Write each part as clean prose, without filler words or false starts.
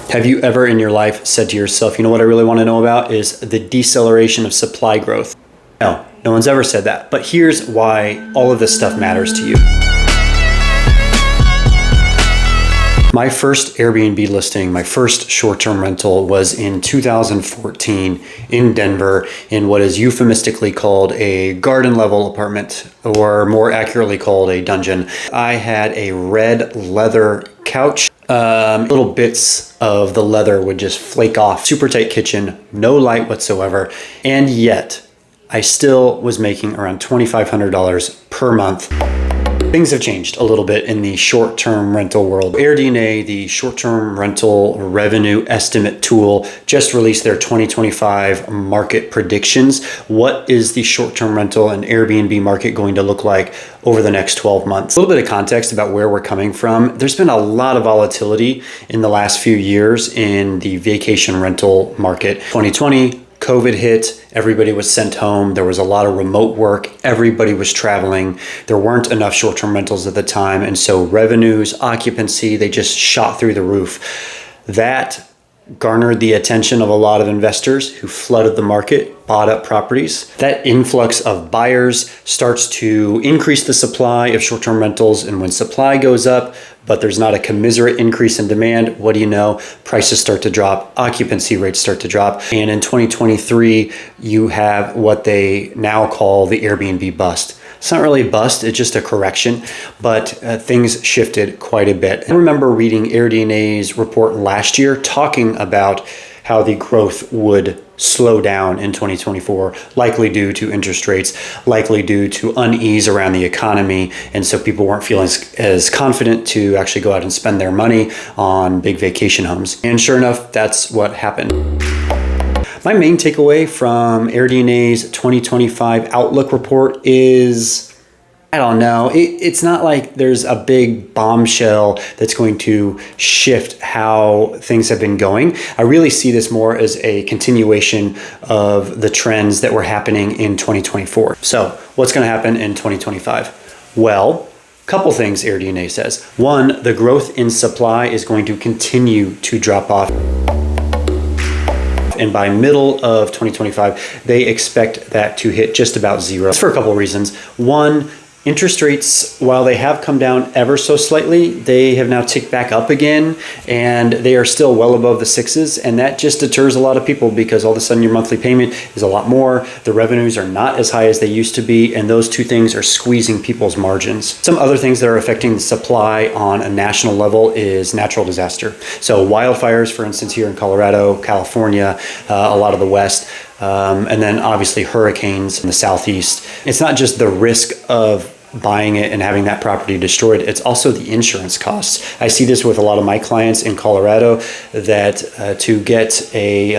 Have you ever in your life said to yourself, you know what I really want to know about is the deceleration of supply growth? No, no one's ever said that. But here's why all of this stuff matters to you. My first Airbnb listing, my first short-term rental was in 2014 in Denver in what is euphemistically called a garden level apartment, or more accurately called a dungeon. I had a red leather couch. Little bits of the leather would just flake off. Super tight kitchen, no light whatsoever. And yet I still was making around $2,500 per month. Things have changed a little bit in the short-term rental world. AirDNA, the short-term rental revenue estimate tool, just released their 2025 market predictions. What is the short-term rental and Airbnb market going to look like over the next 12 months? A little bit of context about where we're coming from. There's been a lot of volatility in the last few years in the vacation rental market. 2020, COVID hit, everybody was sent home. There was a lot of remote work. Everybody was traveling. There weren't enough short-term rentals at the time. And so revenues, occupancy, they just shot through the roof. That garnered the attention of a lot of investors who flooded the market, bought up properties. That influx of buyers starts to increase the supply of short-term rentals. And when supply goes up, but there's not a commensurate increase in demand, what do you know? Prices start to drop, occupancy rates start to drop. And in 2023, you have what they now call the Airbnb bust. It's not really a bust, it's just a correction, but things shifted quite a bit. I remember reading AirDNA's report last year talking about how the growth would slow down in 2024, likely due to interest rates, likely due to unease around the economy. And so people weren't feeling as confident to actually go out and spend their money on big vacation homes. And sure enough, that's what happened. My main takeaway from AirDNA's 2025 Outlook report is, I don't know, it's not like there's a big bombshell that's going to shift how things have been going. I really see this more as a continuation of the trends that were happening in 2024. So what's going to happen in 2025? Well, couple things AirDNA says. One, the growth in supply is going to continue to drop off. And by middle of 2025, they expect that to hit just about zero. That's for a couple of reasons. One, interest rates, while they have come down ever so slightly, they have now ticked back up again, and they are still well above the sixes. And that just deters a lot of people because all of a sudden your monthly payment is a lot more. The revenues are not as high as they used to be. And those two things are squeezing people's margins. Some other things that are affecting the supply on a national level is natural disaster. So wildfires, for instance, here in Colorado, California, a lot of the West, and then obviously hurricanes in the Southeast. It's not just the risk of buying it and having that property destroyed, it's also the insurance costs. I see this with a lot of my clients in Colorado that to get a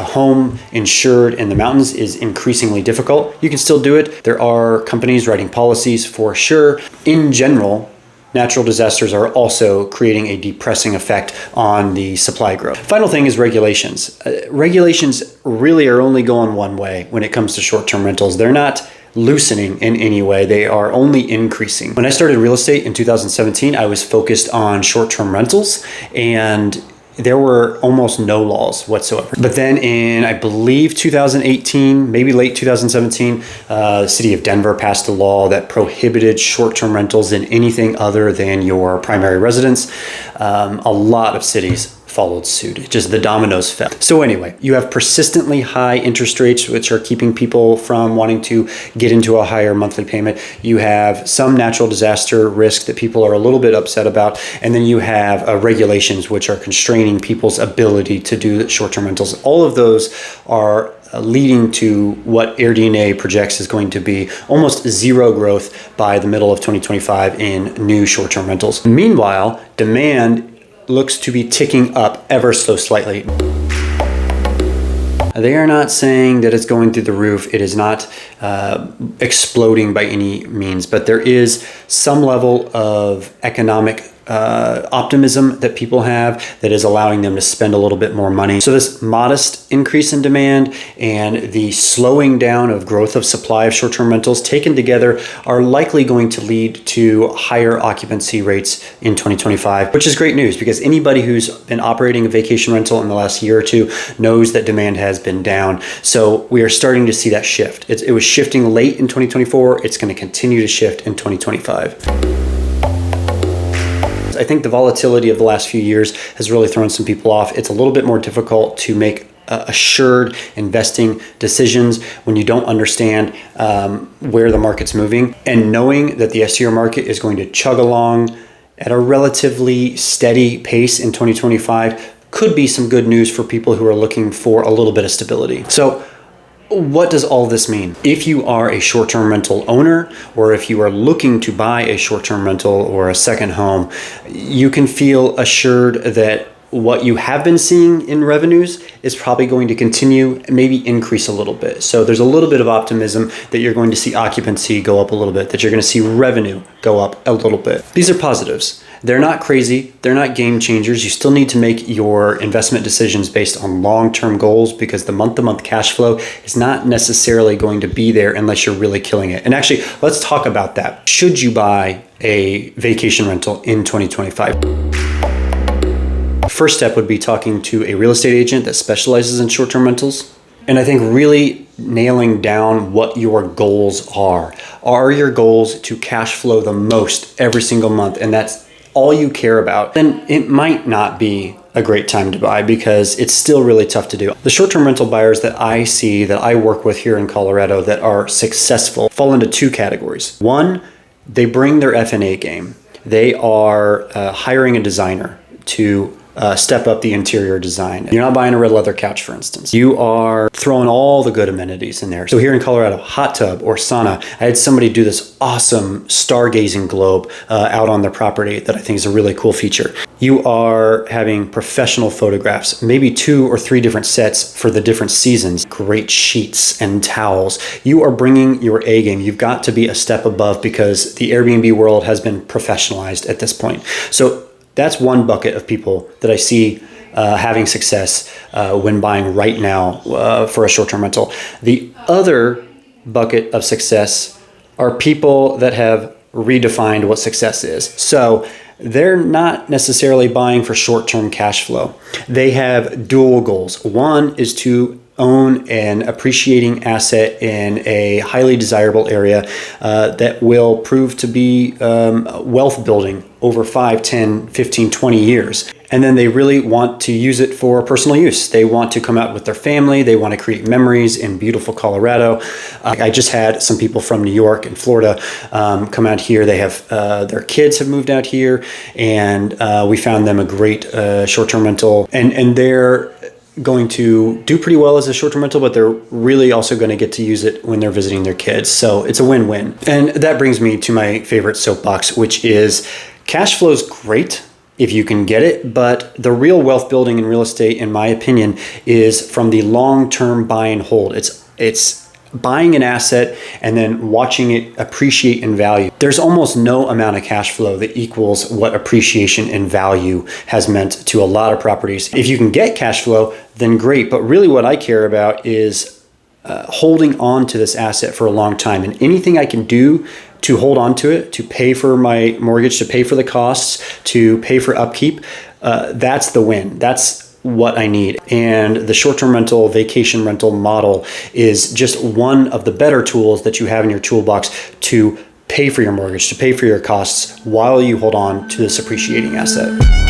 home insured in the mountains is increasingly difficult. You can still do it. There are companies writing policies for sure. In general, natural disasters are also creating a depressing effect on the supply growth. Final thing is regulations. Regulations really are only going one way when it comes to short-term rentals. They're not loosening in any way. They are only increasing. When I started real estate in 2017, I was focused on short-term rentals, and there were almost no laws whatsoever. But then in, I believe, 2018, maybe late 2017, the city of Denver passed a law that prohibited short-term rentals in anything other than your primary residence. A lot of cities followed suit. Just the dominoes fell. So anyway, you have persistently high interest rates, which are keeping people from wanting to get into a higher monthly payment. You have some natural disaster risk that people are a little bit upset about. And then you have regulations, which are constraining people's ability to do short-term rentals. All of those are leading to what AirDNA projects is going to be almost zero growth by the middle of 2025 in new short-term rentals. Meanwhile, demand looks to be ticking up ever so slightly. They are not saying that it's going through the roof. It is not exploding by any means, but there is some level of economic optimism that people have that is allowing them to spend a little bit more money. So this modest increase in demand and the slowing down of growth of supply of short-term rentals taken together are likely going to lead to higher occupancy rates in 2025, which is great news because anybody who's been operating a vacation rental in the last year or two knows that demand has been down. So we are starting to see that shift. It was shifting late in 2024. It's going to continue to shift in 2025. I think the volatility of the last few years has really thrown some people off. It's a little bit more difficult to make assured investing decisions when you don't understand where the market's moving. And knowing that the STR market is going to chug along at a relatively steady pace in 2025 could be some good news for people who are looking for a little bit of stability. So what does all this mean? If you are a short-term rental owner, or if you are looking to buy a short-term rental or a second home, you can feel assured that what you have been seeing in revenues is probably going to continue, maybe increase a little bit. So there's a little bit of optimism that you're going to see occupancy go up a little bit, that you're going to see revenue go up a little bit. These are positives. They're not crazy. They're not game changers. You still need to make your investment decisions based on long-term goals because the month-to-month cash flow is not necessarily going to be there unless you're really killing it. And actually, let's talk about that. Should you buy a vacation rental in 2025? First step would be talking to a real estate agent that specializes in short-term rentals. And I think really nailing down what your goals are. Are your goals to cash flow the most every single month? And that's all you care about, then it might not be a great time to buy because it's still really tough to do. The short-term rental buyers that I see, that I work with here in Colorado that are successful fall into two categories. One, they bring their F&A game. They are hiring a designer to step up the interior design. You're not buying a red leather couch, for instance. You are throwing all the good amenities in there. So here in Colorado, hot tub or sauna. I had somebody do this awesome stargazing globe out on their property that I think is a really cool feature. You are having professional photographs, maybe 2 or 3 different sets for the different seasons, great sheets and towels. You are bringing your A game. You've got to be a step above because the Airbnb world has been professionalized at this point. So that's one bucket of people that I see having success when buying right now for a short-term rental. The other bucket of success are people that have redefined what success is. So they're not necessarily buying for short-term cash flow. They have dual goals. One is to own an appreciating asset in a highly desirable area that will prove to be wealth building over 5, 10, 15, 20 years. And then they really want to use it for personal use. They want to come out with their family. They want to create memories in beautiful Colorado. I just had some people from New York and Florida come out here. They have their kids have moved out here, and we found them a great short-term rental. And they're going to do pretty well as a short-term rental, but they're really also going to get to use it when they're visiting their kids. So it's a win-win. And that brings me to my favorite soapbox, which is cash flow is great if you can get it, but the real wealth building in real estate, in my opinion, is from the long-term buy and hold. It's buying an asset and then watching it appreciate in value. There's almost no amount of cash flow that equals what appreciation in value has meant to a lot of properties. If you can get cash flow, then great. But really what I care about is holding on to this asset for a long time. And anything I can do to hold on to it, to pay for my mortgage, to pay for the costs, to pay for upkeep, that's the win. That's what I need. And the short-term rental, vacation rental model is just one of the better tools that you have in your toolbox to pay for your mortgage, to pay for your costs while you hold on to this appreciating asset.